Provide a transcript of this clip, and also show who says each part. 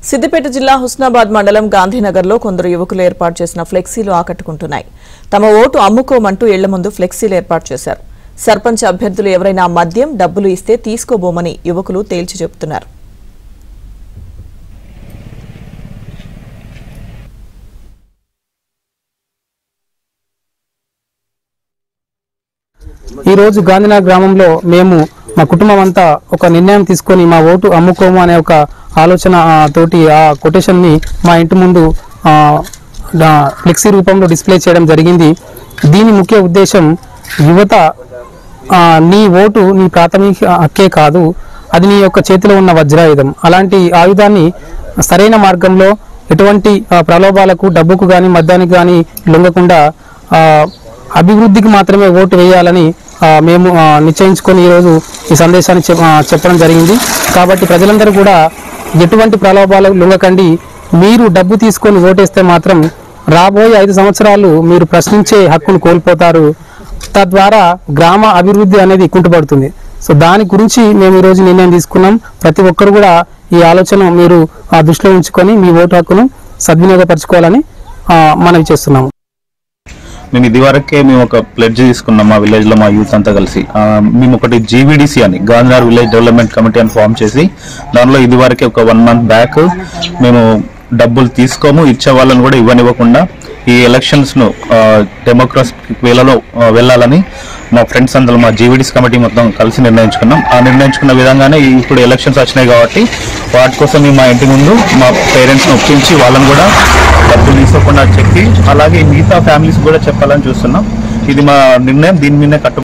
Speaker 1: సిద్దిపేట జిల్లా హుస్నాబాద్ మండలం గాంధీనగర్లో కొందరు యువకులు ఏర్పాటు చేసిన ఫ్లెక్సీలు ఆకట్టుకుంటున్నాయి. తమ ఓటు అమ్ముకోమంటూ ఇళ్ల ముందు ఫ్లెక్సీలు ఏర్పాటు చేశారు. సర్పంచ్ అభ్యర్థులు ఎవరైనా మద్యం డబ్బులు ఇస్తే తీసుకోబోమని యువకులు తేల్చి చెబుతున్నారు.
Speaker 2: ఈ రోజు గాంధీనగర్ గ్రామంలో మేము మా కుటుంబం అంతా ఒక నిర్ణయం తీసుకొని మా ఓటు అమ్ముకోము అనే ఒక ఆలోచన తోటి ఆ కొటేషన్ ని మా ఇంటి ముందు ఫ్లెక్సీ రూపంలో డిస్ప్లే చేయడం జరిగింది. దీని ముఖ్య ఉద్దేశం యువత నీ ఓటు నీ ప్రాథమిక హక్కే కాదు, అది నీ యొక్క చేతిలో ఉన్న వజ్రాయుధం. అలాంటి ఆయుధాన్ని సరైన మార్గంలో ఎటువంటి ప్రలోభాలకు డబ్బుకు కానీ మద్యానికి కానీ లొంగకుండా అభివృద్ధికి మాత్రమే ఓటు వేయాలని మేము నిశ్చయించుకొని ఈరోజు ఈ సందేశాన్ని చెప్పడం జరిగింది. కాబట్టి ప్రజలందరూ కూడా ఎటువంటి ప్రలోభాలకు లొంగకండి. మీరు డబ్బు తీసుకొని ఓటేస్తే మాత్రం రాబోయే 5 సంవత్సరాలు మీరు ప్రశ్నించే హక్కును కోల్పోతారు. తద్వారా గ్రామ అభివృద్ధి అనేది కుంటుపడుతుంది. సో దాని గురించి మేము ఈరోజు నిర్ణయం తీసుకున్నాం. ప్రతి ఒక్కరు కూడా ఈ ఆలోచన మీరు దృష్టిలో ఉంచుకొని మీ ఓటు హక్కును సద్వినియోగపరచుకోవాలని మనవి చేస్తున్నాము.
Speaker 3: మేము ఇదివరకే ఒక ప్లెడ్జ్ తీసుకున్నాం మా విలేజ్ లో, మా యూత్ అంతా కలిసి. మేము ఒకటి GVDC అని గాంధీనగర్ విలేజ్ డెవలప్మెంట్ కమిటీ అని ఫామ్ చేసి దానిలో ఇదివరకే ఒక 1 month బ్యాక్ మేము డబ్బులు తీసుకోము, ఇచ్చే వాళ్ళని కూడా ఇవ్వనివ్వకుండా ఈ ఎలక్షన్స్ ను డెమోక్రటిక్ వేలలో వెళ్ళాలని మా ఫ్రెండ్స్ అందరూ మా GVDC కమిటీ మొత్తం కలిసి నిర్ణయించుకున్నాం. ఆ నిర్ణయించుకున్న విధంగానే ఇప్పుడు ఎలక్షన్స్ వచ్చినాయి కాబట్టి వాటి కోసం మేము మా ఇంటి ముందు మా పేరెంట్స్ని ఒప్పించి వాళ్ళని కూడా డబ్బులు తీసుకోకుండా చెప్పి అలాగే మిగతా ఫ్యామిలీస్ కూడా చెప్పాలని చూస్తున్నాం. ఇది మా నిర్ణయం, దీని మీదనే కట్టు